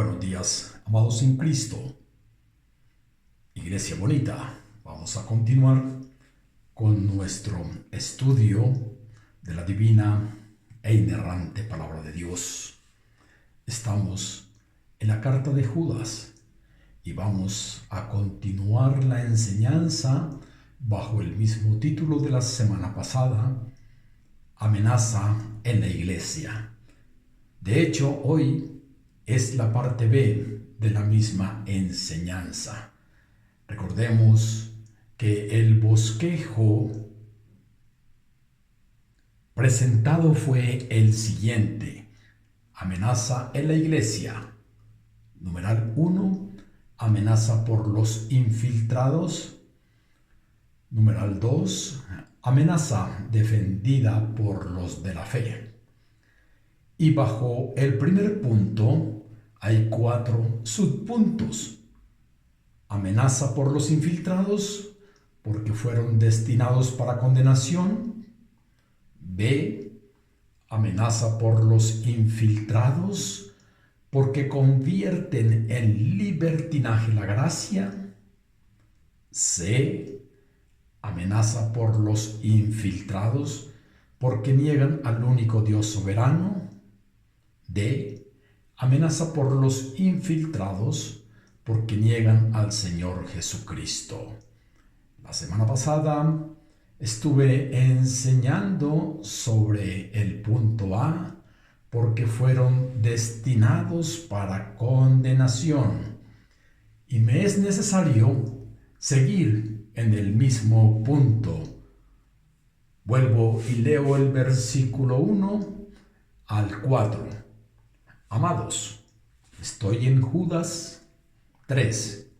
Buenos días, amados en Cristo. Iglesia bonita, vamos a continuar con nuestro estudio de la divina e inerrante palabra de Dios. Estamos en la carta de Judas y vamos a continuar la enseñanza bajo el mismo título de la semana pasada, Amenaza en la Iglesia. De hecho, hoy es la parte B de la misma enseñanza. Recordemos que el bosquejo presentado fue el siguiente: amenaza en la iglesia. Numeral 1, amenaza por los infiltrados. Numeral 2, amenaza defendida por los de la fe. Y bajo el primer punto hay 4 subpuntos. Amenaza por los infiltrados porque fueron destinados para condenación. B. Amenaza por los infiltrados porque convierten en libertinaje la gracia. C. Amenaza por los infiltrados porque niegan al único Dios soberano. D. Amenaza por los infiltrados porque niegan al Señor Jesucristo. La semana pasada estuve enseñando sobre el punto A porque fueron destinados para condenación y me es necesario seguir en el mismo punto. Vuelvo y leo el versículo 1 al 4. Amados, estoy en Judas 3.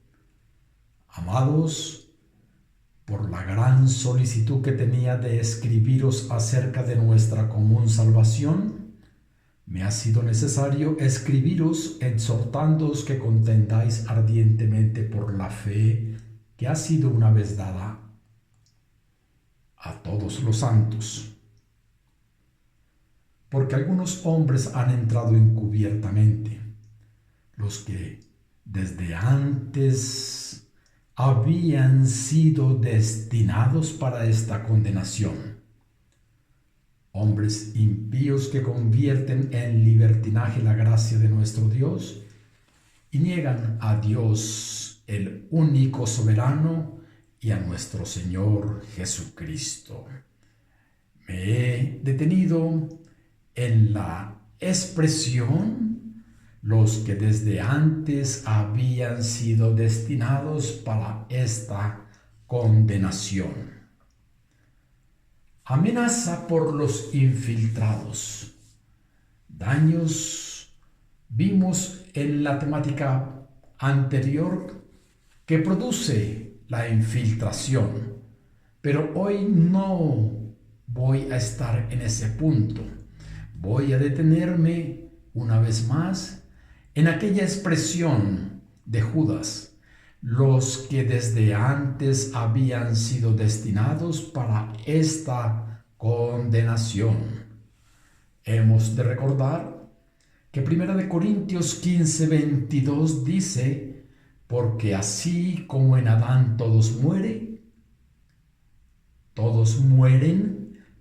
Amados, por la gran solicitud que tenía de escribiros acerca de nuestra común salvación, me ha sido necesario escribiros exhortándoos que contendáis ardientemente por la fe que ha sido una vez dada a todos los santos. Porque algunos hombres han entrado encubiertamente, los que desde antes habían sido destinados para esta condenación. Hombres impíos que convierten en libertinaje la gracia de nuestro Dios y niegan a Dios, el único soberano, y a nuestro Señor Jesucristo. Me he detenido en la expresión los que desde antes habían sido destinados para esta condenación. Amenaza por los infiltrados. Daños vimos en la temática anterior que produce la infiltración, pero hoy no voy a estar en ese punto. Voy a detenerme una vez más en aquella expresión de Judas, los que desde antes habían sido destinados para esta condenación. Hemos de recordar que 1 Corintios 15:22 dice: porque así como en Adán todos mueren,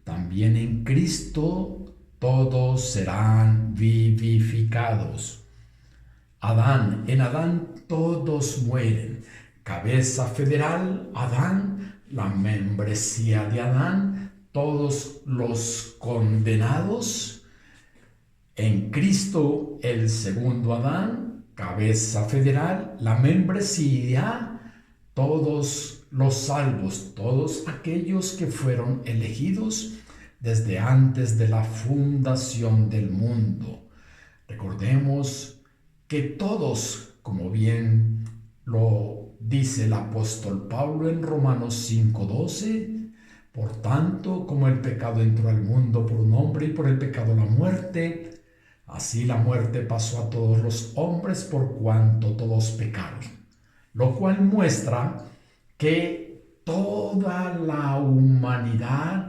también en Cristo todos serán vivificados. En Adán todos mueren. Cabeza federal, Adán, la membresía de Adán, todos los condenados. En Cristo, el segundo Adán, cabeza federal, la membresía, todos los salvos, todos aquellos que fueron elegidos desde antes de la fundación del mundo. Recordemos que todos, como bien lo dice el apóstol Pablo en Romanos 5:12, por tanto, como el pecado entró al mundo por un hombre y por el pecado la muerte, así la muerte pasó a todos los hombres por cuanto todos pecaron. Lo cual muestra que toda la humanidad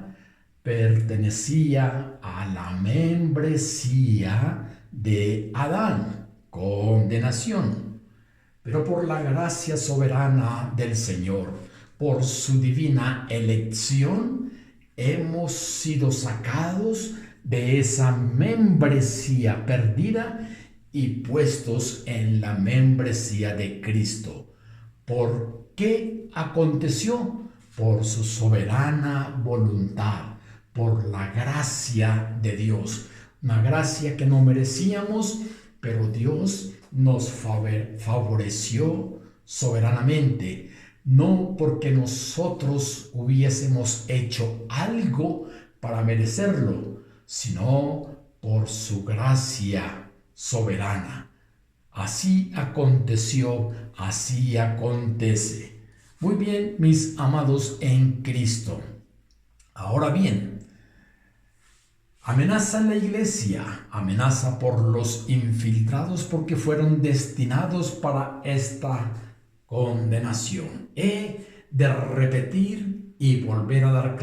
pertenecía a la membresía de Adán. condenación. Pero por la gracia soberana del Señor, por su divina elección, hemos sido sacados de esa membresía perdida y puestos en la membresía de Cristo. ¿Por qué aconteció? Por su soberana voluntad, por la gracia de Dios. Una gracia que no merecíamos, pero Dios nos favoreció soberanamente. No porque nosotros hubiésemos hecho algo para merecerlo, sino por su gracia soberana. Así aconteció, así acontece. Muy bien, mis amados en Cristo. Ahora bien, amenaza la iglesia, amenaza por los infiltrados porque fueron destinados para esta condenación. He de repetir y volver a dar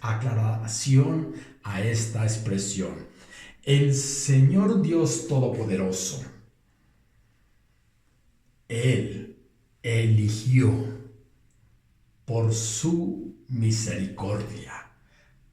aclaración a esta expresión. El Señor Dios Todopoderoso, Él eligió por su misericordia.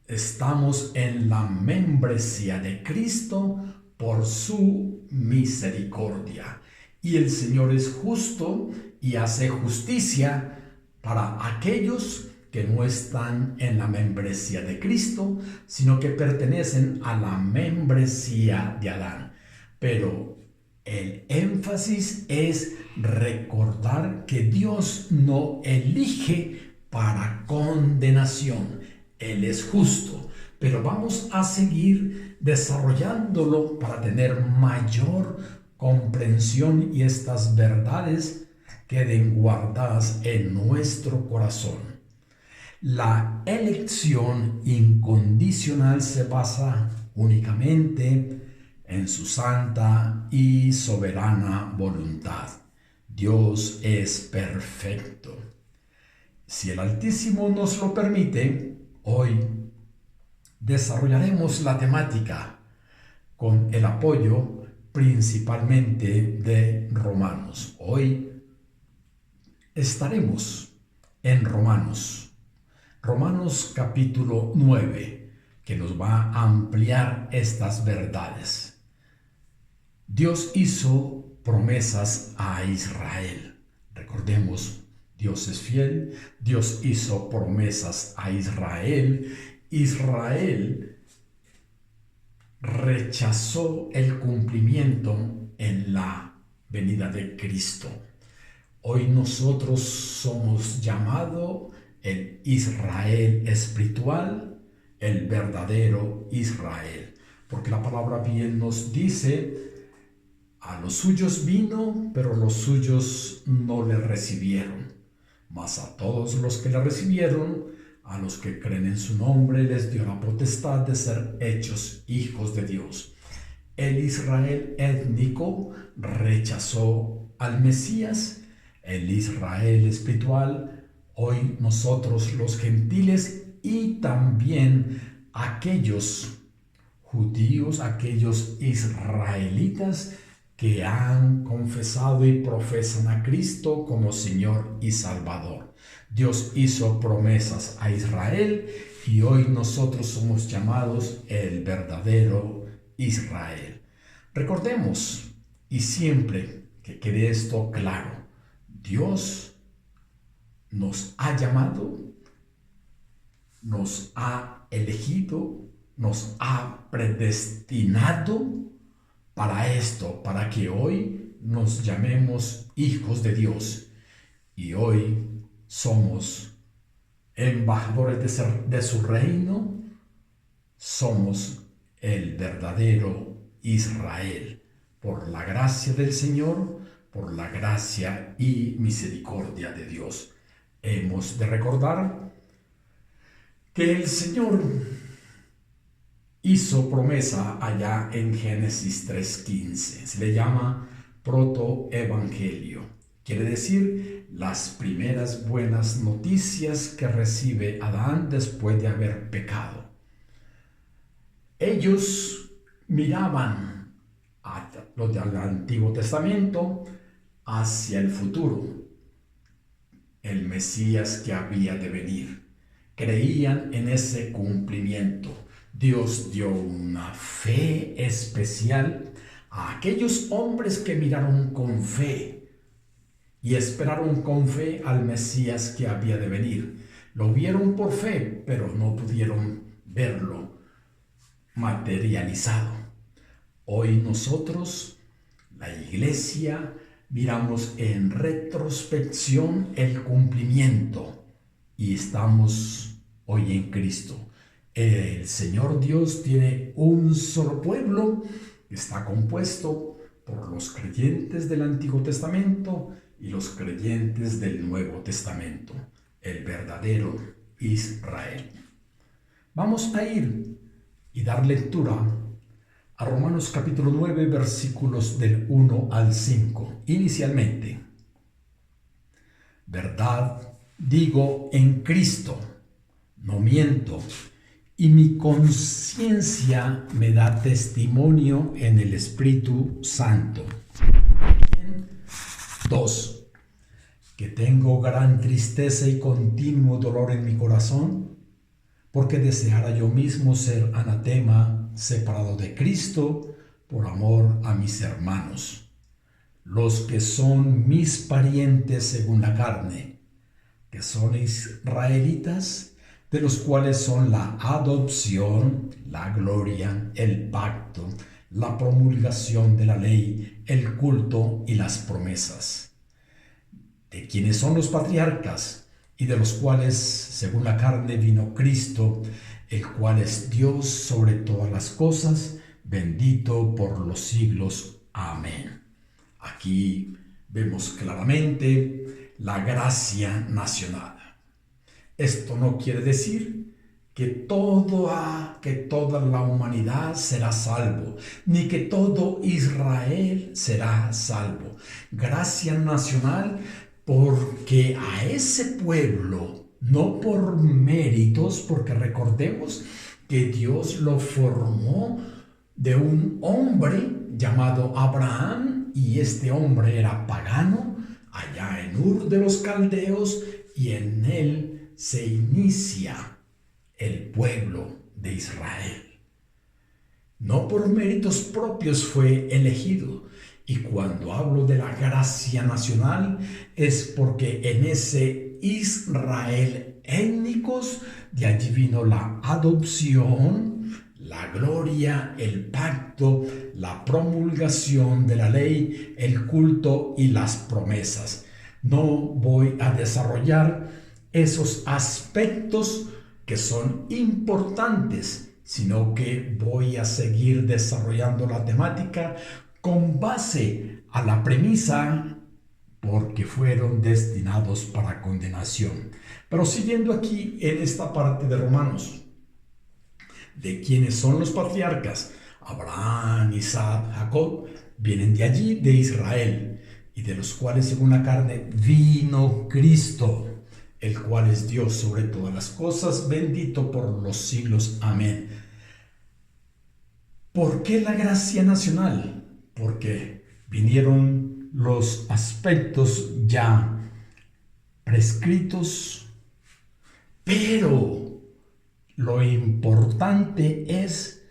Estamos en la membresía de Cristo por su misericordia. Y el Señor es justo y hace justicia para aquellos que no están en la membresía de Cristo, sino que pertenecen a la membresía de Adán. Pero el énfasis es recordar que Dios no elige para condenación. Él es justo, pero vamos a seguir desarrollándolo para tener mayor comprensión y estas verdades queden guardadas en nuestro corazón. La elección incondicional se basa únicamente en su santa y soberana voluntad. Dios es perfecto. Si el Altísimo nos lo permite, hoy desarrollaremos la temática con el apoyo principalmente de Romanos. Hoy estaremos en Romanos capítulo 9, que nos va a ampliar estas verdades. Dios hizo promesas a Israel. Recordemos, Dios es fiel, Dios hizo promesas a Israel. Israel rechazó el cumplimiento en la venida de Cristo. Hoy nosotros somos llamados el Israel espiritual, el verdadero Israel. Porque la palabra bien nos dice, a los suyos vino, pero los suyos no le recibieron. Mas a todos los que le recibieron, a los que creen en su nombre, les dio la potestad de ser hechos hijos de Dios. El Israel étnico rechazó al Mesías. El Israel espiritual, hoy nosotros los gentiles y también aquellos judíos, aquellos israelitas que han confesado y profesan a Cristo como Señor y Salvador. Dios hizo promesas a Israel y hoy nosotros somos llamados el verdadero Israel. Recordemos, y siempre que quede esto claro, Dios nos ha llamado, nos ha elegido, nos ha predestinado para esto, para que hoy nos llamemos hijos de Dios. Y hoy somos embajadores de su reino, somos el verdadero Israel, por la gracia del Señor, por la gracia y misericordia de Dios. Hemos de recordar que el Señor hizo promesa allá en Génesis 3:15. Se le llama protoevangelio. Quiere decir las primeras buenas noticias que recibe Adán después de haber pecado. Ellos miraban los del Antiguo Testamento hacia el futuro, el Mesías que había de venir. Creían en ese cumplimiento. Dios dio una fe especial a aquellos hombres que miraron con fe y esperaron con fe al Mesías que había de venir. Lo vieron por fe, pero no pudieron verlo materializado. Hoy nosotros, la Iglesia, miramos en retrospección el cumplimiento y estamos hoy en Cristo. El Señor Dios tiene un solo pueblo que está compuesto por los creyentes del Antiguo Testamento y los creyentes del Nuevo Testamento, el verdadero Israel. Vamos a ir y dar lectura a Romanos capítulo 9, versículos del 1 al 5. Inicialmente, verdad digo en Cristo, no miento, y mi conciencia me da testimonio en el Espíritu Santo. 2. Que tengo gran tristeza y continuo dolor en mi corazón, porque deseara yo mismo ser anatema, separado de Cristo, por amor a mis hermanos, los que son mis parientes según la carne, que son israelitas, de los cuales son la adopción, la gloria, el pacto, la promulgación de la ley, el culto y las promesas, de quienes son los patriarcas, y de los cuales, según la carne, vino Cristo, el cual es Dios sobre todas las cosas, bendito por los siglos. Amén. Aquí vemos claramente la gracia nacional. Esto no quiere decir que toda la humanidad será salvo, ni que todo Israel será salvo. Gracia nacional porque a ese pueblo, no por méritos, porque recordemos que Dios lo formó de un hombre llamado Abraham, y este hombre era pagano, allá en Ur de los Caldeos, y en él se inicia el pueblo de Israel. No por méritos propios fue elegido. Y cuando hablo de la gracia nacional es porque en ese Israel étnicos, de allí vino la adopción, la gloria, el pacto, la promulgación de la ley, el culto y las promesas. No voy a desarrollar esos aspectos que son importantes, sino que voy a seguir desarrollando la temática con base a la premisa porque fueron destinados para condenación. Pero siguiendo aquí en esta parte de Romanos, de quienes son los patriarcas, Abraham, Isaac, Jacob, vienen de allí, de Israel, y de los cuales según la carne vino Cristo, el cual es Dios sobre todas las cosas, bendito por los siglos. Amén. ¿Por qué la gracia nacional? Porque vinieron los aspectos ya prescritos, pero lo importante es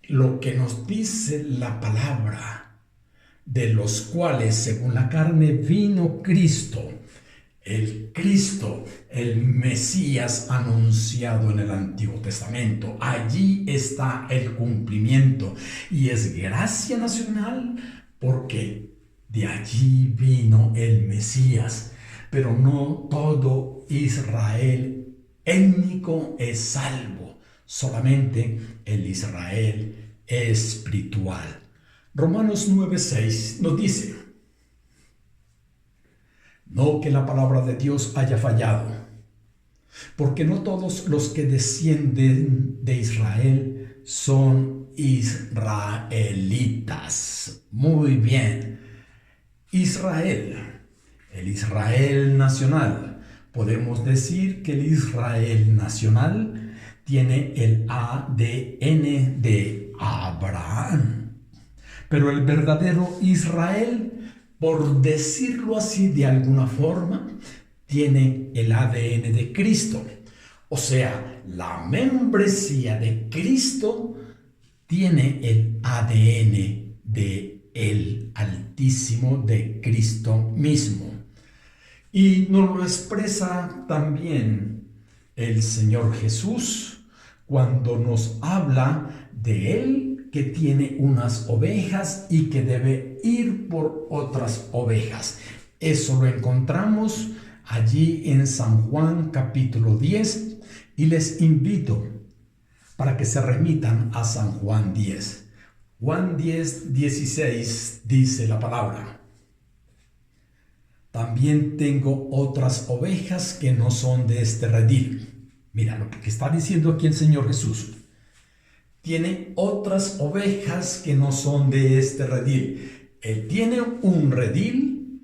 lo que nos dice la palabra, de los cuales, según la carne, vino Cristo, el Mesías anunciado en el Antiguo Testamento. Allí está el cumplimiento y es gracia nacional porque de allí vino el Mesías. Pero no todo Israel étnico es salvo, solamente el Israel espiritual. Romanos 9:6 nos dice: no que la palabra de Dios haya fallado, porque no todos los que descienden de Israel son israelitas. Muy bien. Israel, el Israel nacional. Podemos decir que el Israel nacional tiene el ADN de Abraham. Pero el verdadero Israel, por decirlo así de alguna forma, tiene el ADN de Cristo. O sea, la membresía de Cristo tiene el ADN de el Altísimo, de Cristo mismo. Y nos lo expresa también el Señor Jesús cuando nos habla de Él que tiene unas ovejas y que debe ir por otras ovejas. Eso lo encontramos allí en San Juan capítulo 10 y les invito para que se remitan a San Juan 10. Juan 10, 16 dice la palabra: también tengo otras ovejas que no son de este redil. Mira lo que está diciendo aquí el Señor Jesús. Tiene otras ovejas que no son de este redil. Él tiene un redil,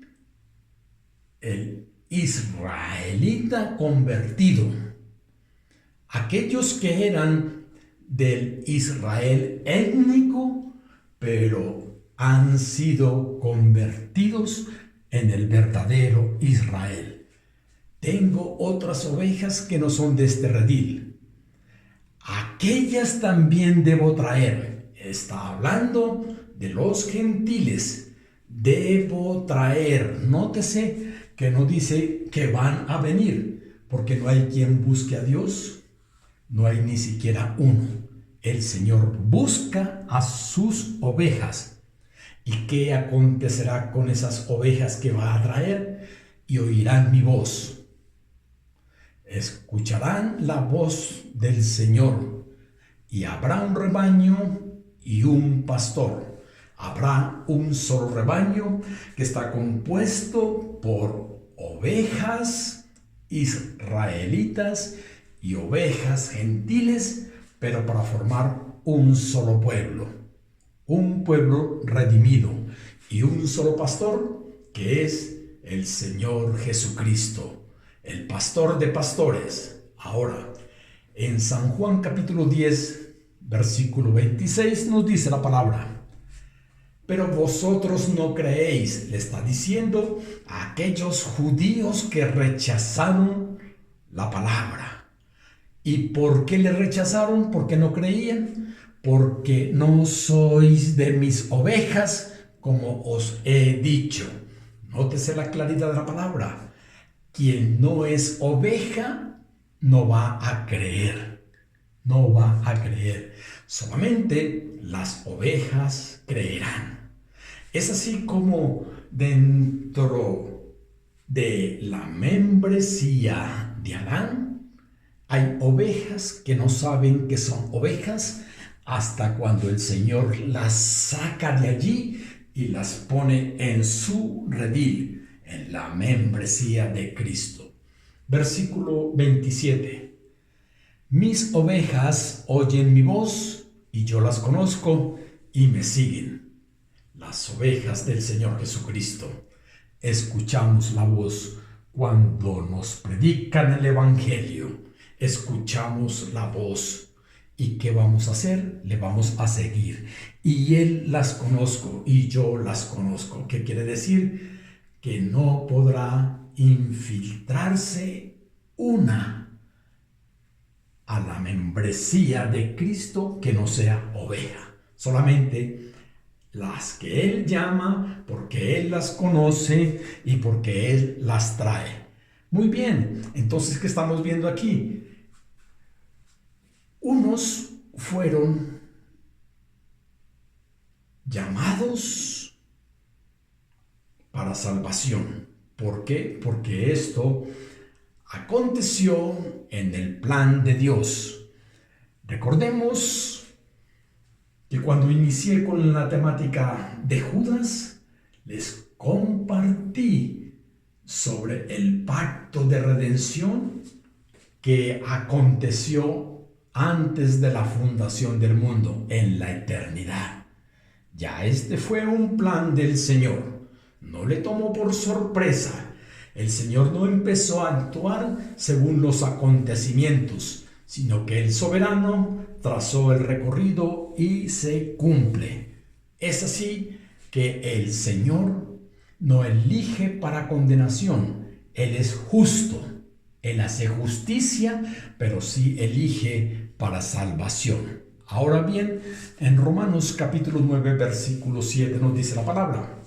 el israelita convertido. Aquellos que eran del Israel étnico, pero han sido convertidos en el verdadero Israel. Tengo otras ovejas que no son de este redil. Aquellas también debo traer. Está hablando de los gentiles. Debo traer. Nótese que no dice que van a venir, porque no hay quien busque a Dios. No hay ni siquiera uno. El Señor busca a sus ovejas. ¿Y qué acontecerá con esas ovejas que va a traer? Y oirán mi voz. Escucharán la voz del Señor. Y habrá un rebaño y un pastor. Habrá un solo rebaño que está compuesto por ovejas israelitas y ovejas gentiles, pero para formar un solo pueblo. Un pueblo redimido y un solo pastor que es el Señor Jesucristo, el pastor de pastores. Ahora, en San Juan capítulo 10, versículo 26 nos dice la palabra: pero vosotros no creéis, le está diciendo a aquellos judíos que rechazaron la palabra. ¿Y por qué le rechazaron? ¿Por qué no creían? Porque no sois de mis ovejas, como os he dicho. Nótese la claridad de la palabra. Quien no es oveja no va a creer. No va a creer. Solamente las ovejas creerán. Es así como dentro de la membresía de Adán hay ovejas que no saben que son ovejas hasta cuando el Señor las saca de allí y las pone en su redil, en la membresía de Cristo. Versículo 27. Mis ovejas oyen mi voz y yo las conozco y me siguen. Las ovejas del Señor Jesucristo. Escuchamos la voz cuando nos predican el Evangelio. Escuchamos la voz. ¿Y qué vamos a hacer? Le vamos a seguir. Y Él las conozco y yo las conozco. ¿Qué quiere decir? Que no podrá infiltrarse una a la membresía de Cristo que no sea oveja. Solamente las que Él llama porque Él las conoce y porque Él las trae. Muy bien, entonces, ¿qué estamos viendo aquí? Unos fueron llamados para salvación. ¿Por qué? Porque esto aconteció en el plan de Dios. Recordemos que cuando inicié con la temática de Judas, les compartí sobre el pacto de redención que aconteció antes de la fundación del mundo, en la eternidad. Ya este fue un plan del Señor. No le tomó por sorpresa. El Señor no empezó a actuar según los acontecimientos, sino que el soberano trazó el recorrido y se cumple. Es así que el Señor no elige para condenación. Él es justo. Él hace justicia, pero sí elige para salvación. Ahora bien, en Romanos capítulo 9, versículo 7 nos dice la palabra: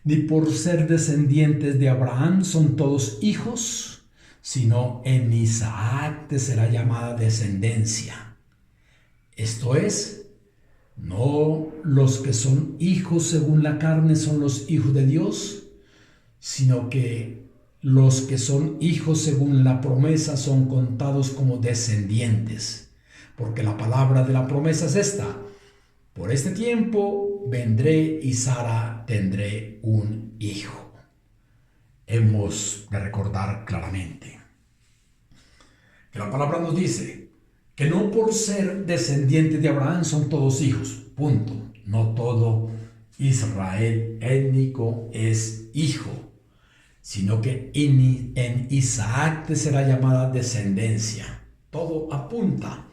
ni por ser descendientes de Abraham son todos hijos, sino en Isaac te será llamada descendencia. Esto es, no los que son hijos según la carne son los hijos de Dios, sino que los que son hijos según la promesa son contados como descendientes. Porque la palabra de la promesa es esta: por este tiempo vendré y Sara tendré un hijo. Hemos de recordar claramente que la palabra nos dice que no por ser descendientes de Abraham son todos hijos, punto. No todo Israel étnico es hijo, sino que en Isaac te será llamada descendencia. Todo apunta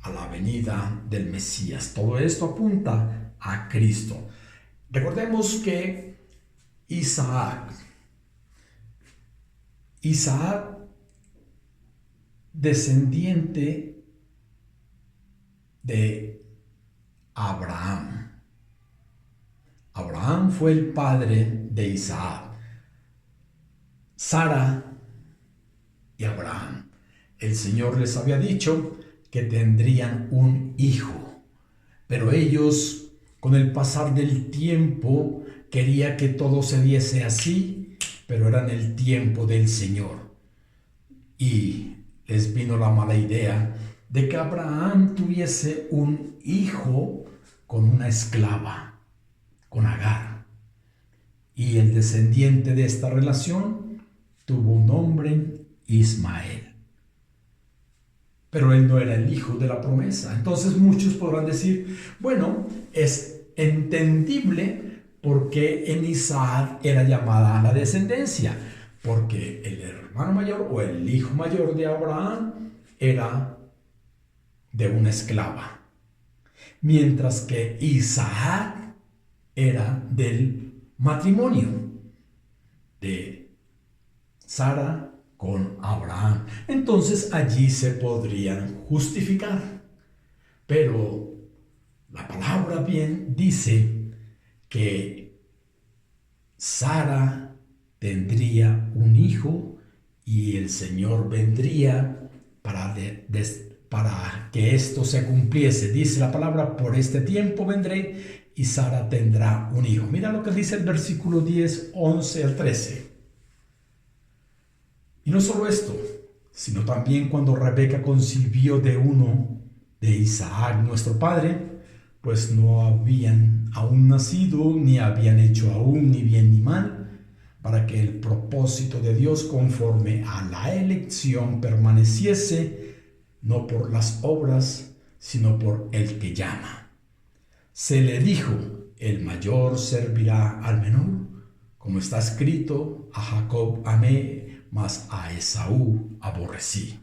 a la venida del Mesías. Todo esto apunta a Cristo. Recordemos que Isaac, descendiente de Abraham. Abraham fue el padre de Isaac. Sara y Abraham. El Señor les había dicho que tendrían un hijo, pero ellos, con el pasar del tiempo, quería que todo se diese así, pero era en el tiempo del Señor. Y les vino la mala idea de que Abraham tuviese un hijo con una esclava, con Agar. Y el descendiente de esta relación tuvo un nombre, Ismael. Pero él no era el hijo de la promesa. Entonces muchos podrán decir, bueno, es entendible porque en Isaac era llamada la descendencia, porque el hermano mayor o el hijo mayor de Abraham era de una esclava, mientras que Isaac era del matrimonio de Sara con Abraham. Entonces allí se podrían justificar. Pero la palabra bien dice que Sara tendría un hijo y el Señor vendría para que esto se cumpliese. Dice la palabra: por este tiempo vendré y Sara tendrá un hijo. Mira lo que dice el versículo 10, 11 al 13. Y no solo esto, sino también cuando Rebeca concibió de uno de Isaac, nuestro padre, pues no habían aún nacido, ni habían hecho aún ni bien ni mal, para que el propósito de Dios conforme a la elección permaneciese, no por las obras, sino por el que llama. Se le dijo: el mayor servirá al menor, como está escrito: a Jacob amé, mas a Esaú aborrecí.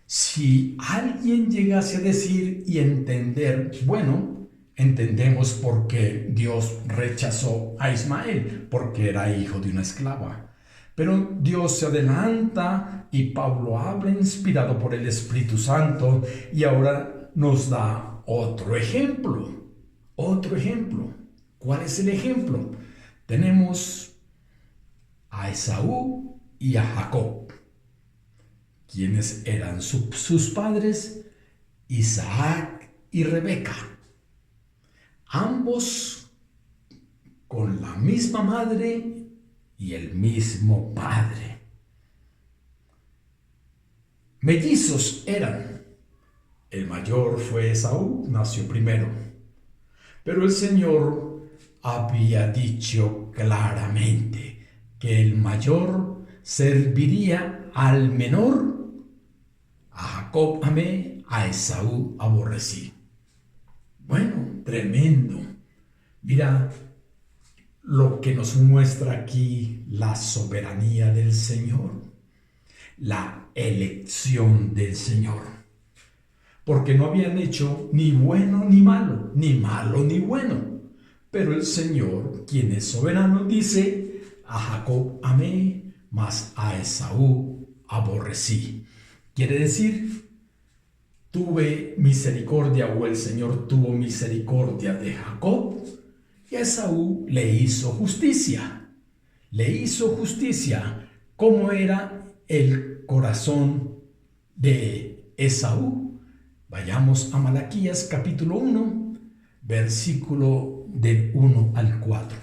Si alguien llegase a decir y entender, bueno, entendemos por qué Dios rechazó a Ismael, porque era hijo de una esclava. Pero Dios se adelanta y Pablo habla inspirado por el Espíritu Santo y ahora nos da otro ejemplo. Otro ejemplo. ¿Cuál es el ejemplo? Tenemos a Esaú y a Jacob. ¿Quiénes eran sus padres? Isaac y Rebeca. Ambos con la misma madre y el mismo padre. Mellizos eran. El mayor fue Esaú, nació primero. Pero el Señor había dicho claramente que el mayor serviría al menor. A Jacob amé, a Esaú aborrecí. Bueno, tremendo. Mira lo que nos muestra aquí la soberanía del Señor, la elección del Señor. porque no habían hecho ni bueno ni malo, ni malo ni bueno. Pero el Señor, quien es soberano, dice: a Jacob amé, mas a Esaú aborrecí. Quiere decir, tuve misericordia, o el Señor tuvo misericordia de Jacob, y a Esaú le hizo justicia. Le hizo justicia. ¿Cómo era el corazón de Esaú? Vayamos a Malaquías capítulo 1, versículo del 1 al 4.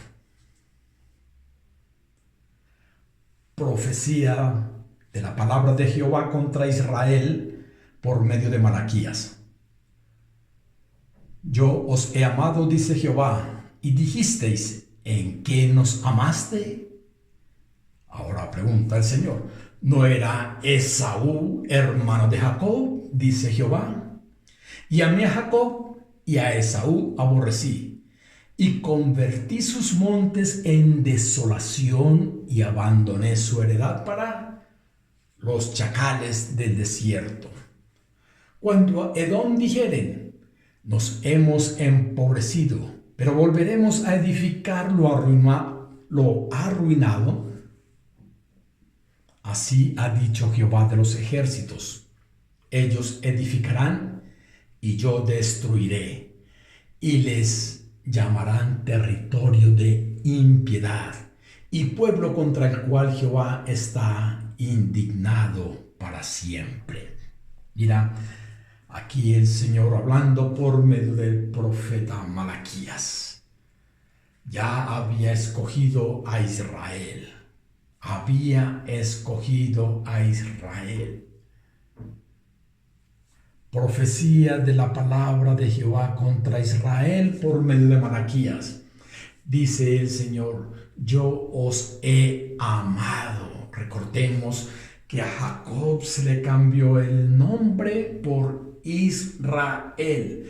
Profecía de la palabra de Jehová contra Israel por medio de Malaquías. Yo os he amado, dice Jehová, y dijisteis: ¿en qué nos amaste? Ahora pregunta el Señor: ¿no era Esaú hermano de Jacob? Dice Jehová. Y amé a Jacob, y a Esaú aborrecí, y convertí sus montes en desolación, y abandoné su heredad para los chacales del desierto. Cuando Edom dijeren: nos hemos empobrecido, pero volveremos a edificar lo arruinado, así ha dicho Jehová de los ejércitos: ellos edificarán y yo destruiré, y les llamarán territorio de impiedad, y pueblo contra el cual Jehová está indignado para siempre. Mira, aquí el Señor hablando por medio del profeta Malaquías. Ya había escogido a Israel. Había escogido a Israel. Profecía de la palabra de Jehová contra Israel por medio de Malaquías. Dice el Señor: yo os he amado. Recordemos que a Jacob se le cambió el nombre por Israel.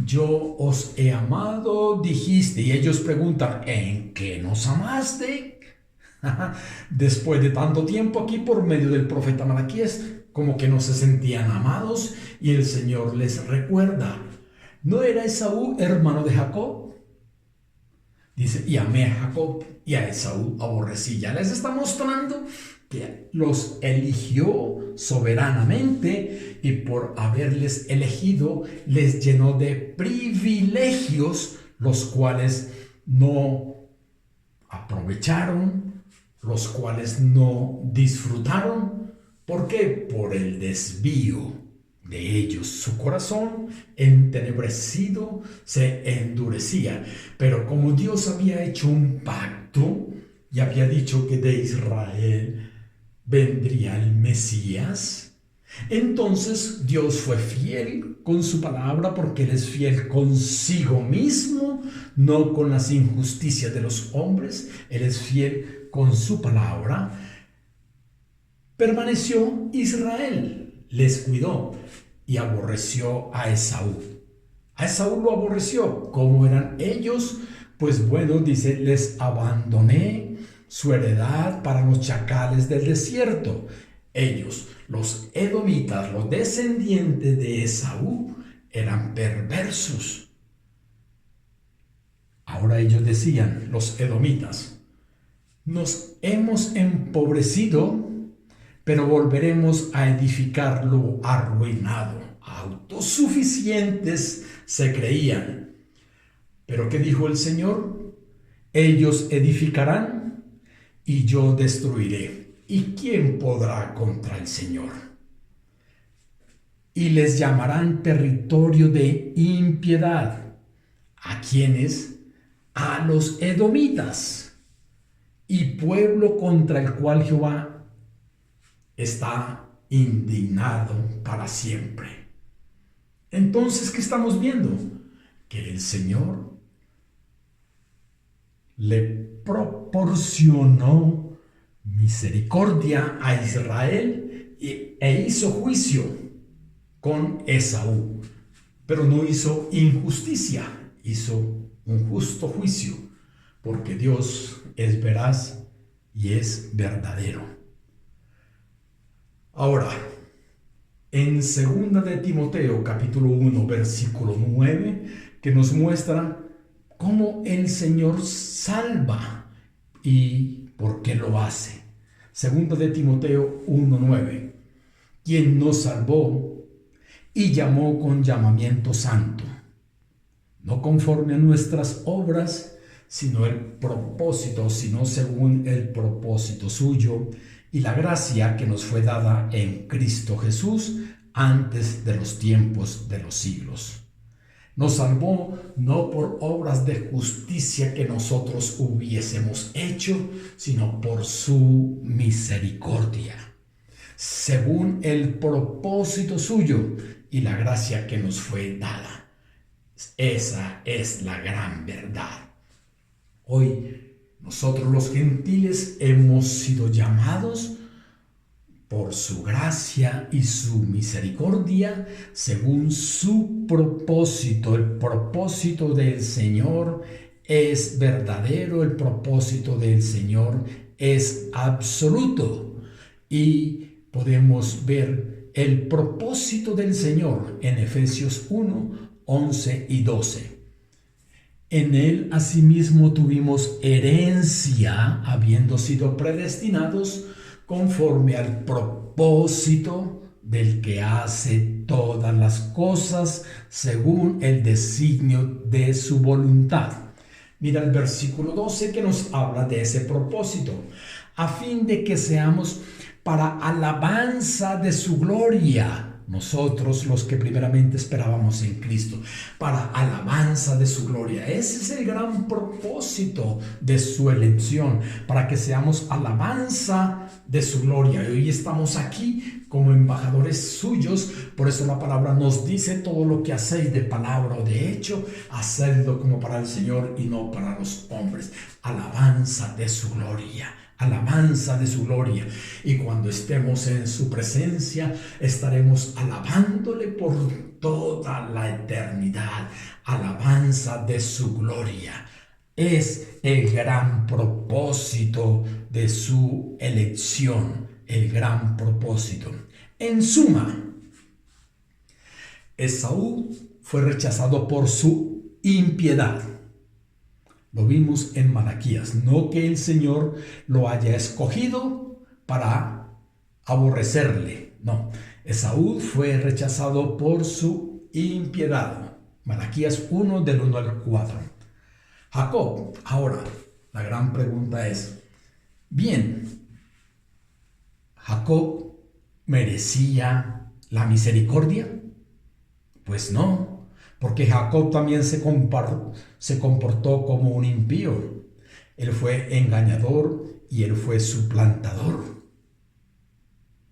Yo os he amado, dijiste. Y ellos preguntan: ¿en qué nos amaste? Después de tanto tiempo aquí por medio del profeta Malaquías, como que no se sentían amados, y el Señor les recuerda: ¿no era Esaú hermano de Jacob? Dice: y amé a Jacob, y a Esaú aborrecí. Ya les está mostrando que los eligió soberanamente, y por haberles elegido les llenó de privilegios, los cuales no aprovecharon, los cuales no disfrutaron. ¿Por qué? Por el desvío de ellos. Su corazón entenebrecido se endurecía. Pero como Dios había hecho un pacto y había dicho que de Israel vendría el Mesías, entonces Dios fue fiel con su palabra, porque Él es fiel consigo mismo, no con las injusticias de los hombres. Él es fiel con su palabra. Permaneció Israel, les cuidó, y aborreció a Esaú. A Esaú lo aborreció. ¿Cómo eran ellos? Pues bueno, dice: les abandoné su heredad para los chacales del desierto. Ellos, los edomitas, los descendientes de Esaú, eran perversos. Ahora ellos decían, los edomitas: nos hemos empobrecido, pero volveremos a edificar lo arruinado. Autosuficientes se creían. Pero ¿qué dijo el Señor? Ellos edificarán y yo destruiré. ¿Y quién podrá contra el Señor? Y les llamarán territorio de impiedad. ¿A quiénes? A los edomitas. Y pueblo contra el cual Jehová está indignado para siempre. Entonces, ¿qué estamos viendo? Que el Señor le proporcionó misericordia a Israel e hizo juicio con Esaú, pero no hizo injusticia, hizo un justo juicio, porque Dios es veraz y es verdadero. Ahora, en 2 de Timoteo capítulo 1 versículo 9, que nos muestra cómo el Señor salva y por qué lo hace. 2 de Timoteo 1:9, quien nos salvó y llamó con llamamiento santo, no conforme a nuestras obras, sino según el propósito suyo y la gracia que nos fue dada en Cristo Jesús antes de los tiempos de los siglos. Nos salvó no por obras de justicia que nosotros hubiésemos hecho, sino por su misericordia, según el propósito suyo y la gracia que nos fue dada. Esa es la gran verdad. Hoy nosotros los gentiles hemos sido llamados por su gracia y su misericordia, según su propósito. El propósito del Señor es verdadero, el propósito del Señor es absoluto. Y podemos ver el propósito del Señor en Efesios 1:11 y 12. En él asimismo tuvimos herencia, habiendo sido predestinados conforme al propósito del que hace todas las cosas según el designio de su voluntad. Mira el versículo 12 que nos habla de ese propósito, a fin de que seamos para alabanza de su gloria. Nosotros los que primeramente esperábamos en Cristo, para alabanza de su gloria. Ese es el gran propósito de su elección, para que seamos alabanza de su gloria. Y hoy estamos aquí como embajadores suyos. Por eso la palabra nos dice: todo lo que hacéis de palabra o de hecho, hacedlo como para el Señor y no para los hombres. Alabanza de su gloria. Alabanza de su gloria. Y cuando estemos en su presencia, estaremos alabándole por toda la eternidad. Alabanza de su gloria. Es el gran propósito de su elección, el gran propósito. En suma, Esaú fue rechazado por su impiedad. Lo vimos en Malaquías, no que el Señor lo haya escogido para aborrecerle, no. Esaú fue rechazado por su impiedad. Malaquías 1 del 1 al 4. Jacob, ahora, la gran pregunta es, bien, ¿Jacob merecía la misericordia? Pues no. Porque Jacob también se comportó como un impío. Él fue engañador y él fue suplantador.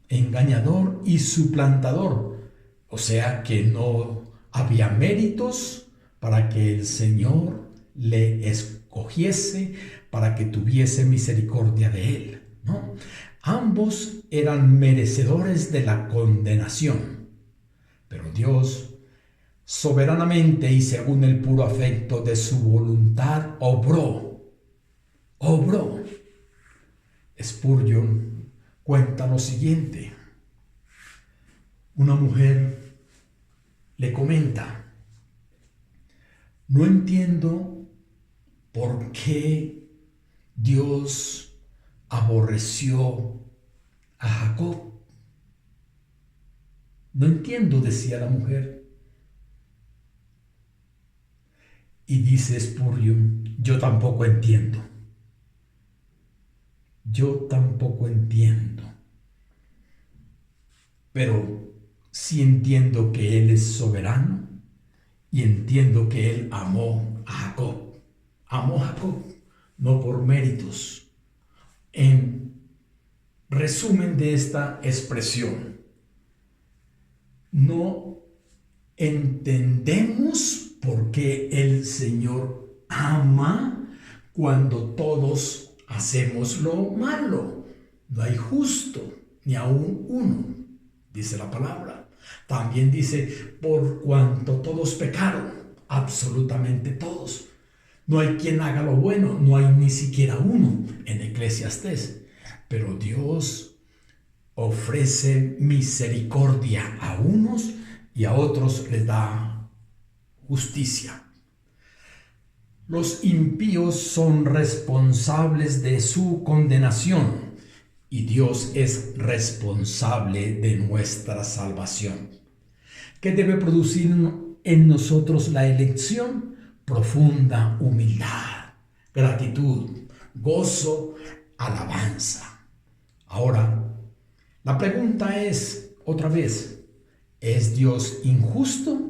Engañador y suplantador. O sea que no había méritos para que el Señor le escogiese, para que tuviese misericordia de él, ¿no? Ambos eran merecedores de la condenación. Pero Dios, soberanamente y según el puro afecto de su voluntad, obró. Spurgeon cuenta lo siguiente. Una mujer le comenta: no entiendo por qué Dios aborreció a Jacob. No entiendo, decía la mujer. Y dice Spurgeon: yo tampoco entiendo. Yo tampoco entiendo. Pero sí entiendo que Él es soberano y entiendo que Él amó a Jacob. Amó a Jacob, no por méritos. En resumen de esta expresión, no entendemos por qué el Señor ama cuando todos hacemos lo malo. No hay justo, ni aún uno, dice la palabra. También dice: por cuanto todos pecaron, absolutamente todos. No hay quien haga lo bueno, no hay ni siquiera uno, en Eclesiastés. Pero Dios ofrece misericordia a unos y a otros les da justicia. Los impíos son responsables de su condenación y Dios es responsable de nuestra salvación. ¿Qué debe producir en nosotros la elección? Profunda humildad, gratitud, gozo, alabanza. Ahora, la pregunta es, otra vez, ¿es Dios injusto?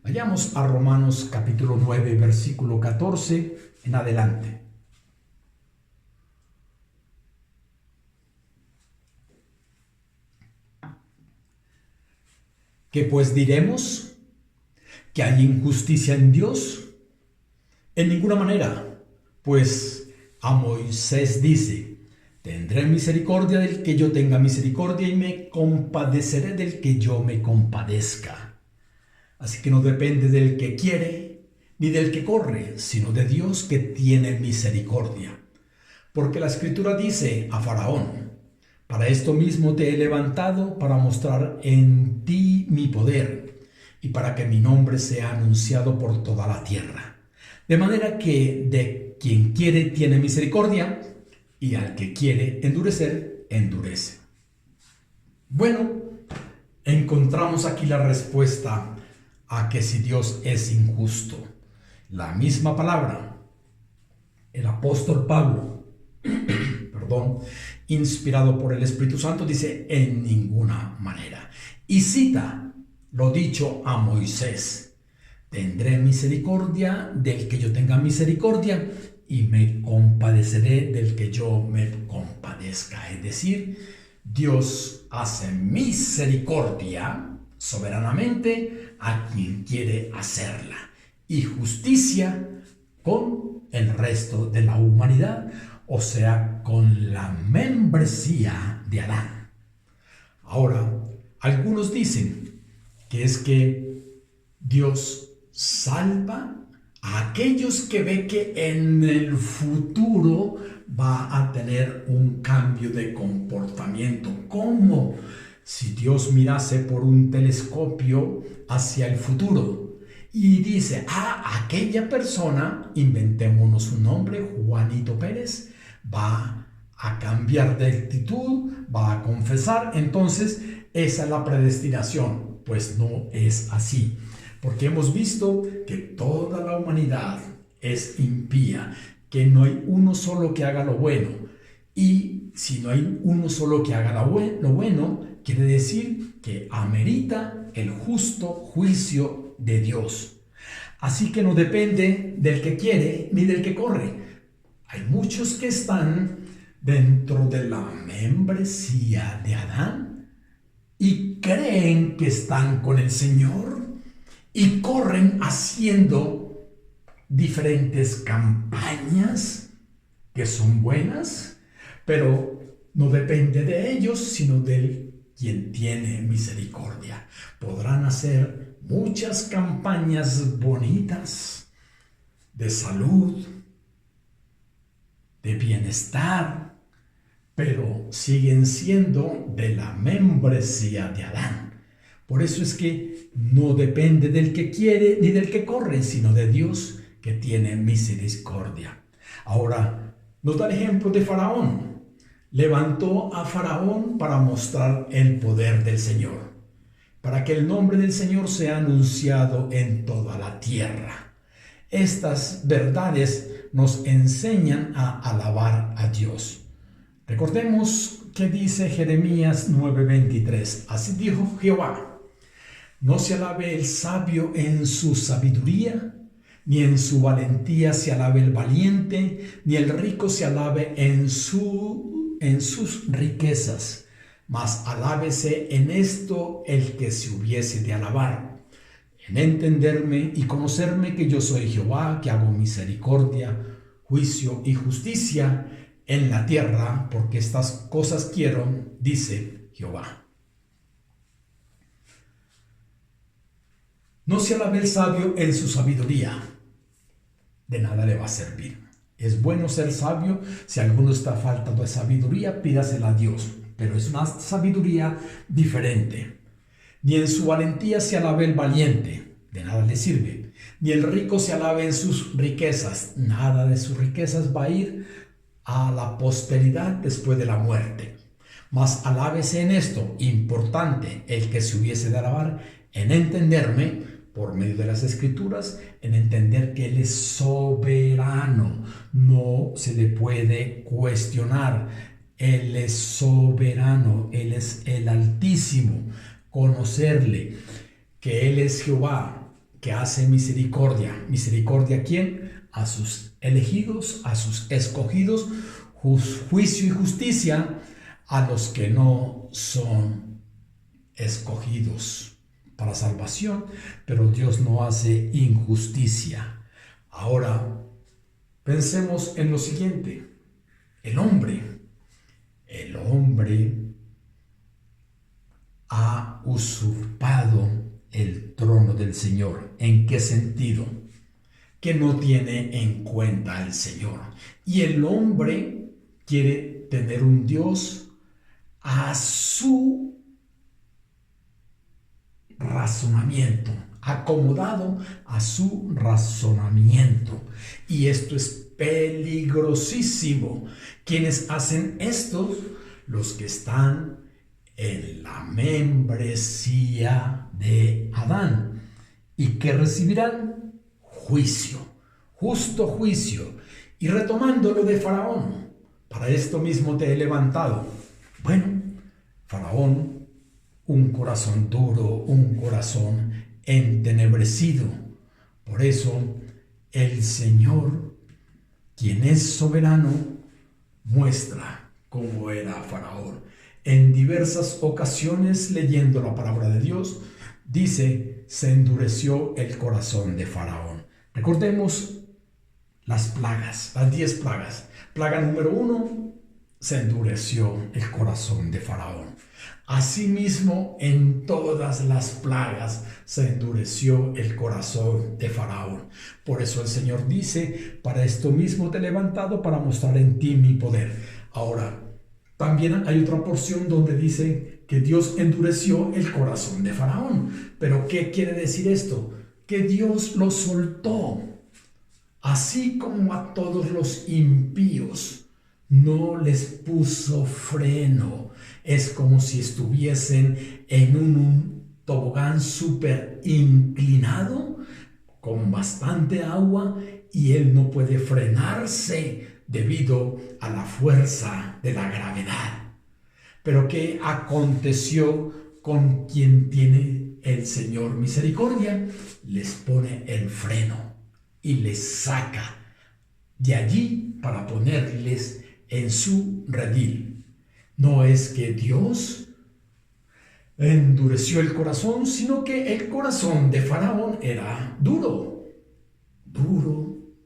Vayamos a Romanos capítulo 9, versículo 14 en adelante. ¿Qué pues diremos? ¿Que hay injusticia en Dios? En ninguna manera, pues a Moisés dice: tendré misericordia del que yo tenga misericordia y me compadeceré del que yo me compadezca. Así que no depende del que quiere ni del que corre, sino de Dios que tiene misericordia. Porque la Escritura dice a Faraón: para esto mismo te he levantado, para mostrar en ti mi poder y para que mi nombre sea anunciado por toda la tierra. De manera que de quien quiere tiene misericordia y al que quiere endurecer, endurece. Bueno, encontramos aquí la respuesta a que si Dios es injusto. La misma palabra, el apóstol Pablo, inspirado por el Espíritu Santo, dice: en ninguna manera. Y cita lo dicho a Moisés: tendré misericordia del que yo tenga misericordia y me compadeceré del que yo me compadezca. Es decir, Dios hace misericordia soberanamente a quien quiere hacerla y justicia con el resto de la humanidad, o sea, con la membresía de Adán. Ahora, algunos dicen que es que Dios salva a aquellos que ve que en el futuro va a tener un cambio de comportamiento. ¿Cómo? Si Dios mirase por un telescopio hacia el futuro y dice: aquella persona, inventémonos un nombre, Juanito Pérez, va a cambiar de actitud, va a confesar, entonces esa es la predestinación. Pues no es así, porque hemos visto que toda la humanidad es impía, que no hay uno solo que haga lo bueno, y si no hay uno solo que haga lo bueno, quiere decir que amerita el justo juicio de Dios. Así que no depende del que quiere ni del que corre. Hay muchos que están dentro de la membresía de Adán y creen que están con el Señor y corren haciendo diferentes campañas que son buenas, pero no depende de ellos, sino del quien tiene misericordia. Podrán hacer muchas campañas bonitas de salud, de bienestar, pero siguen siendo de la membresía de Adán. Por eso es que no depende del que quiere ni del que corre, sino de Dios que tiene misericordia. Ahora, nos da el ejemplo de Faraón. Levantó a Faraón para mostrar el poder del Señor, para que el nombre del Señor sea anunciado en toda la tierra. Estas verdades nos enseñan a alabar a Dios. Recordemos que dice Jeremías 9:23. Así dijo Jehová: no se alabe el sabio en su sabiduría, ni en su valentía se alabe el valiente, ni el rico se alabe en sus riquezas, mas alábese en esto el que se hubiese de alabar, en entenderme y conocerme que yo soy Jehová, que hago misericordia, juicio y justicia en la tierra, porque estas cosas quiero, dice Jehová. No se alabe el sabio en su sabiduría, de nada le va a servir. Es bueno ser sabio. Si alguno está faltando de sabiduría, pídasela a Dios, pero es una sabiduría diferente. Ni en su valentía se alabe el valiente, de nada le sirve. Ni el rico se alabe en sus riquezas, nada de sus riquezas va a ir a la posteridad después de la muerte. Mas alábese en esto, importante, el que se hubiese de alabar, en entenderme, por medio de las Escrituras, en entender que Él es soberano, no se le puede cuestionar. Él es soberano, Él es el Altísimo. Conocerle, que Él es Jehová, que hace misericordia. ¿Misericordia a quién? A sus elegidos, a sus escogidos, juicio y justicia a los que no son escogidos para salvación, pero Dios no hace injusticia. Ahora, pensemos en lo siguiente. El hombre ha usurpado el trono del Señor. ¿En qué sentido? Que no tiene en cuenta al Señor. Y el hombre quiere tener un Dios a su razonamiento, acomodado a su razonamiento. Y esto es peligrosísimo. ¿Quiénes hacen esto? Los que están en la membresía de Adán. ¿Y qué recibirán? Juicio, justo juicio. Y retomando lo de Faraón, para esto mismo te he levantado. Bueno, Faraón, un corazón duro, un corazón entenebrecido. Por eso el Señor, quien es soberano, muestra cómo era Faraón. En diversas ocasiones, leyendo la palabra de Dios, dice, se endureció el corazón de Faraón. Recordemos las plagas, las 10 plagas. Plaga número 1, se endureció el corazón de Faraón. Asimismo, en todas las plagas se endureció el corazón de Faraón. Por eso el Señor dice, para esto mismo te he levantado, para mostrar en ti mi poder. Ahora, también hay otra porción donde dice que Dios endureció el corazón de Faraón. ¿Pero qué quiere decir esto? Que Dios lo soltó. Así como a todos los impíos no les puso freno. Es como si estuviesen en un tobogán súper inclinado con bastante agua y él no puede frenarse debido a la fuerza de la gravedad. Pero ¿qué aconteció con quien tiene el Señor misericordia? Les pone el freno y les saca de allí para ponerles en su redil. No es que Dios endureció el corazón, sino que el corazón de Faraón era duro,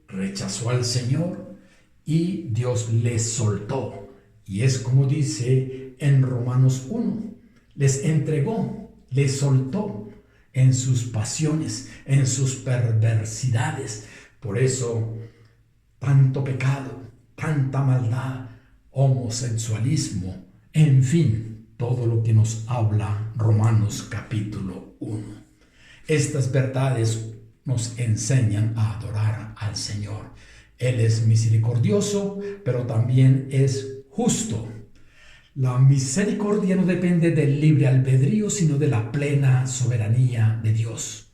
rechazó al Señor y Dios les soltó. Y es como dice en Romanos 1, les entregó, les soltó en sus pasiones, en sus perversidades. Por eso, tanto pecado, tanta maldad, homosexualismo, en fin, todo lo que nos habla Romanos capítulo 1. Estas verdades nos enseñan a adorar al Señor. Él es misericordioso, pero también es justo. La misericordia no depende del libre albedrío, sino de la plena soberanía de Dios.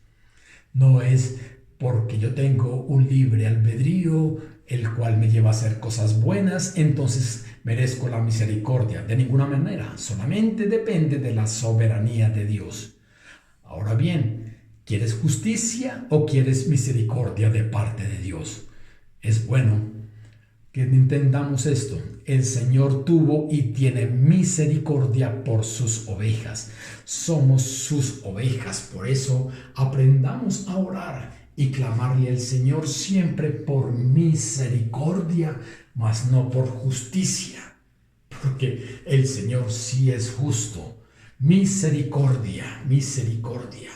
No es porque yo tengo un libre albedrío, el cual me lleva a hacer cosas buenas, entonces merezco la misericordia. De ninguna manera, solamente depende de la soberanía de Dios. Ahora bien, ¿quieres justicia o quieres misericordia de parte de Dios? Es bueno que entendamos esto. El Señor tuvo y tiene misericordia por sus ovejas. Somos sus ovejas, por eso aprendamos a orar y clamarle al Señor siempre por misericordia, mas no por justicia, porque el Señor sí es justo. Misericordia, misericordia,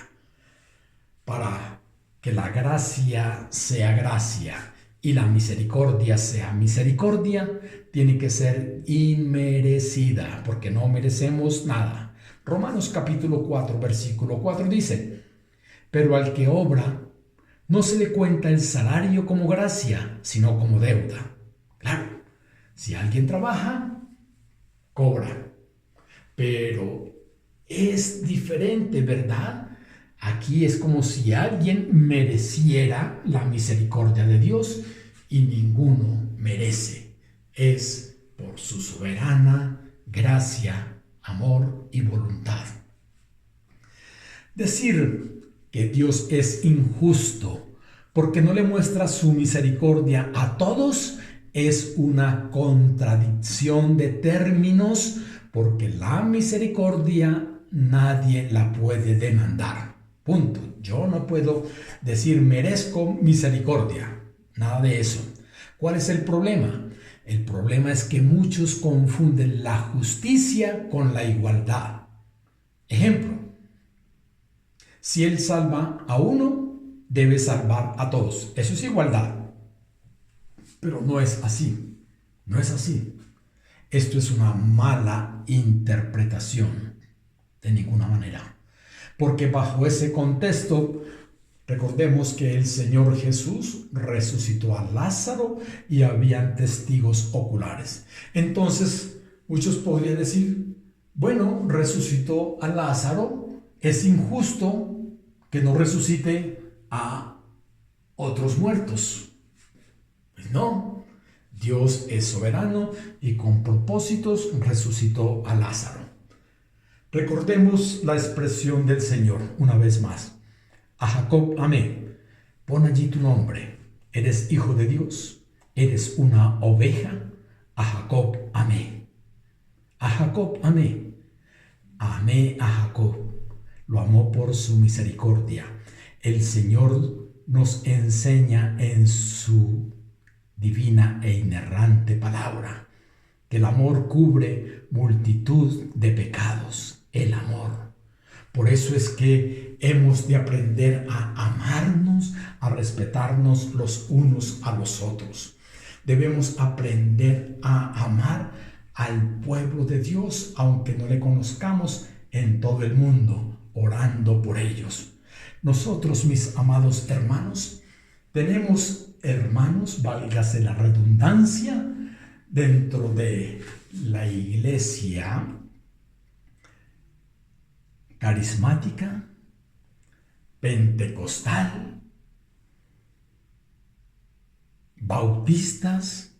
para que la gracia sea gracia y la misericordia sea misericordia, tiene que ser inmerecida, porque no merecemos nada. Romanos capítulo 4, versículo 4 dice: pero al que obra, no se le cuenta el salario como gracia, sino como deuda. Claro, si alguien trabaja, cobra. Pero es diferente, ¿verdad? Aquí es como si alguien mereciera la misericordia de Dios y ninguno merece. Es por su soberana gracia, amor y voluntad. Decir que Dios es injusto porque no le muestra su misericordia a todos es una contradicción de términos, porque la misericordia nadie la puede demandar. Punto. Yo no puedo decir merezco misericordia. Nada de eso. ¿Cuál es el problema? El problema es que muchos confunden la justicia con la igualdad. Ejemplo: si Él salva a uno, debe salvar a todos. Eso es igualdad. Pero no es así. No es así. Esto es una mala interpretación. De ninguna manera. Porque bajo ese contexto, recordemos que el Señor Jesús resucitó a Lázaro y habían testigos oculares. Entonces, muchos podrían decir: bueno, resucitó a Lázaro, es injusto que no resucite a otros muertos. Pues no, Dios es soberano y con propósitos resucitó a Lázaro. Recordemos la expresión del Señor una vez más. A Jacob amé, pon allí tu nombre. Eres hijo de Dios, eres una oveja. A Jacob amé. A Jacob amé. Amé a Jacob. Lo amó por su misericordia. El Señor nos enseña en su divina e inerrante palabra que el amor cubre multitud de pecados. El amor. Por eso es que hemos de aprender a amarnos, a respetarnos los unos a los otros. Debemos aprender a amar al pueblo de Dios, aunque no le conozcamos, en todo el mundo, orando por ellos. Nosotros, mis amados hermanos, tenemos hermanos, válgase la redundancia, dentro de la iglesia carismática, pentecostal, bautistas,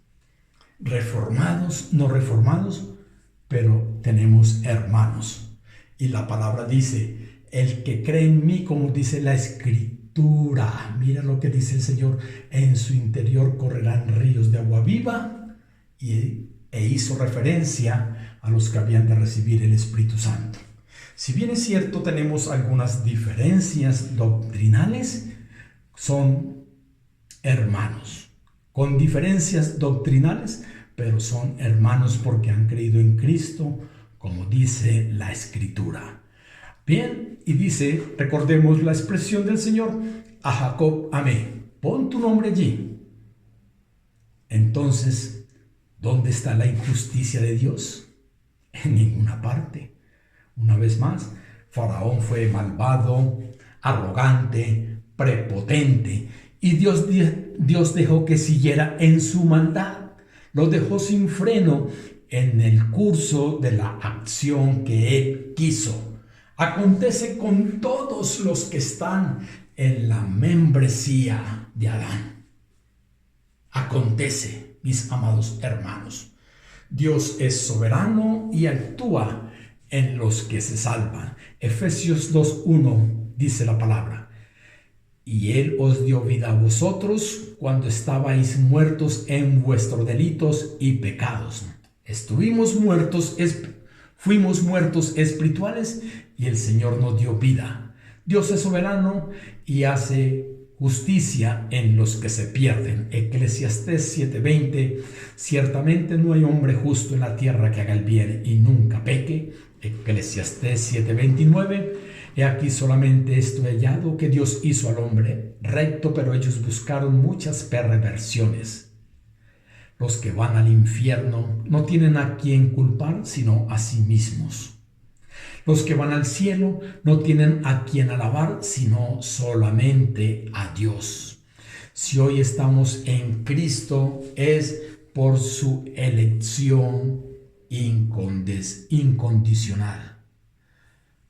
reformados, no reformados, pero tenemos hermanos. Y la palabra dice: el que cree en mí, como dice la Escritura, mira lo que dice el Señor, en su interior correrán ríos de agua viva, e hizo referencia a los que habían de recibir el Espíritu Santo. Si bien es cierto, tenemos algunas diferencias doctrinales, son hermanos, con diferencias doctrinales, pero son hermanos porque han creído en Cristo, como dice la Escritura. Bien, y dice, recordemos la expresión del Señor: a Jacob amé, pon tu nombre allí. Entonces, ¿dónde está la injusticia de Dios? En ninguna parte. Una vez más, Faraón fue malvado, arrogante, prepotente, y Dios dejó que siguiera en su maldad. Lo dejó sin freno en el curso de la acción que él quiso. Acontece con todos los que están en la membresía de Adán. Acontece, mis amados hermanos. Dios es soberano y actúa en los que se salvan. Efesios 2:1 dice la palabra: y Él os dio vida a vosotros cuando estabais muertos en vuestros delitos y pecados. Fuimos muertos espirituales y el Señor nos dio vida. Dios es soberano y hace justicia en los que se pierden. Eclesiastés 7:20: ciertamente no hay hombre justo en la tierra que haga el bien y nunca peque. Eclesiastés 7:29: He aquí solamente esto he hallado, que Dios hizo al hombre recto, pero ellos buscaron muchas perversiones. Los que van al infierno no tienen a quien culpar, sino a sí mismos. Los que van al cielo no tienen a quien alabar, sino solamente a Dios. Si hoy estamos en Cristo, es por su elección incondicional.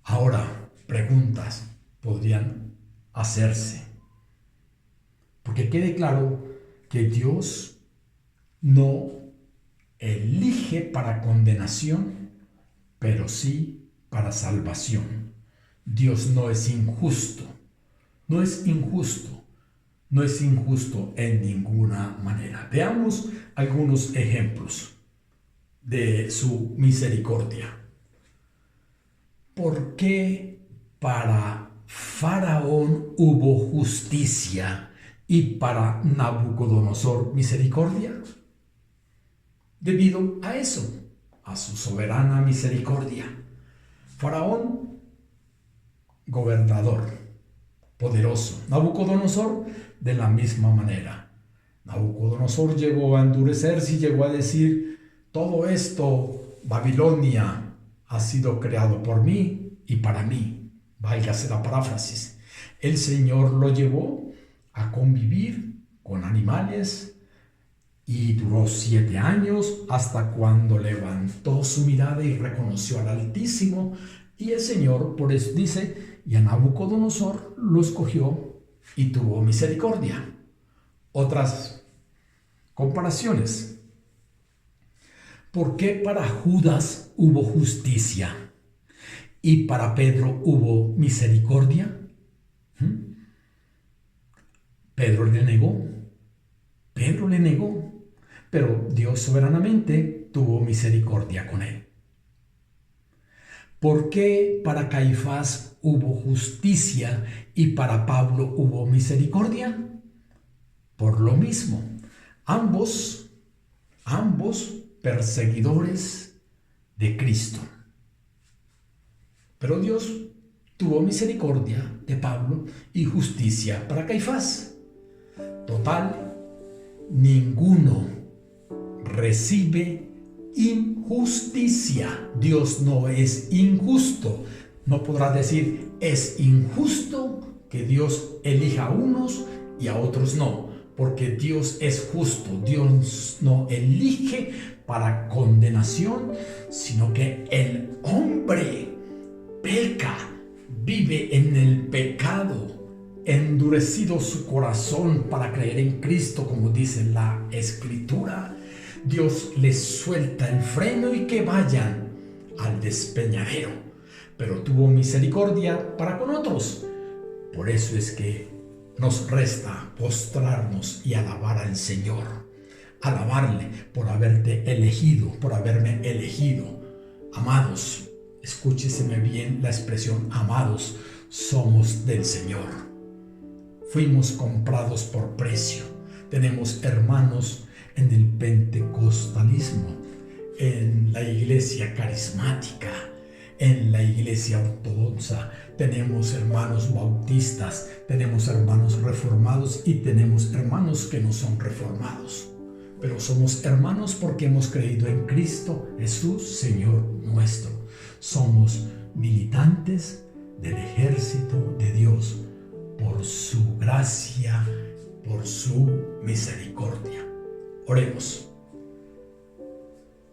Ahora, preguntas podrían hacerse. Porque quede claro que Dios no elige para condenación, pero sí para salvación. Dios no es injusto, no es injusto, no es injusto en ninguna manera. Veamos algunos ejemplos de su misericordia. ¿Por qué para Faraón hubo justicia y para Nabucodonosor misericordia? Debido a eso, a su soberana misericordia. Faraón, gobernador, poderoso. Nabucodonosor, de la misma manera. Nabucodonosor llegó a endurecerse y llegó a decir: todo esto, Babilonia, ha sido creado por mí y para mí. Válgase la paráfrasis. El Señor lo llevó a convivir con animales y duró 7 años, hasta cuando levantó su mirada y reconoció al Altísimo. Y el Señor, por eso dice, y a Nabucodonosor lo escogió y tuvo misericordia. Otras comparaciones. ¿Por qué para Judas hubo justicia y para Pedro hubo misericordia? Pedro le negó, pero Dios soberanamente tuvo misericordia con él. ¿Por qué para Caifás hubo justicia y para Pablo hubo misericordia? Por lo mismo, ambos perseguidores de Cristo. Pero Dios tuvo misericordia de Pablo y justicia para Caifás. Total, ninguno recibe injusticia. Dios no es injusto. No podrá decir: es injusto que Dios elija a unos y a otros no, porque Dios es justo. Dios no elige para condenación, sino que el hombre peca, vive en el pecado, endurecido su corazón para creer en Cristo, como dice la Escritura. Dios les suelta el freno y que vayan al despeñadero, pero tuvo misericordia para con otros. Por eso es que nos resta postrarnos y alabar al Señor, alabarle por haberte elegido, por haberme elegido. Amados, escúcheseme bien la expresión amados, somos del Señor. Fuimos comprados por precio. Tenemos hermanos en el pentecostalismo, en la iglesia carismática, en la iglesia ortodoxa. Tenemos hermanos bautistas, tenemos hermanos reformados y tenemos hermanos que no son reformados. Pero somos hermanos porque hemos creído en Cristo Jesús, Señor nuestro. Somos militantes del ejército de Dios por su gracia, por su misericordia. Oremos.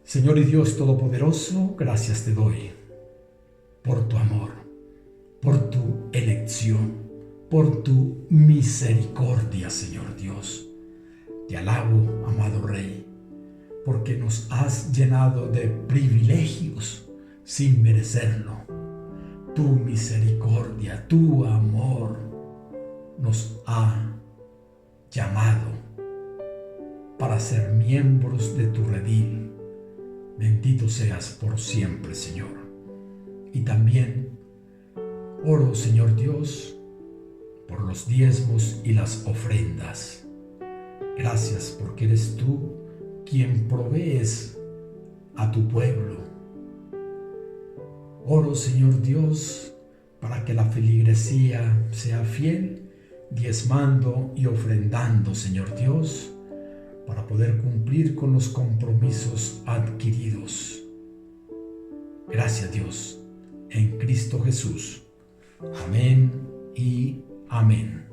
Señor y Dios Todopoderoso, gracias te doy por tu amor, por tu elección, por tu misericordia, Señor Dios. Te alabo, amado Rey, porque nos has llenado de privilegios sin merecerlo. Tu misericordia, tu amor nos ha llamado para ser miembros de tu redil. Bendito seas por siempre, Señor. Y también oro, Señor Dios, por los diezmos y las ofrendas. Gracias porque eres tú quien provees a tu pueblo. Oro, Señor Dios, para que la feligresía sea fiel, diezmando y ofrendando, Señor Dios, para poder cumplir con los compromisos adquiridos. Gracias, Dios, en Cristo Jesús. Amén y amén.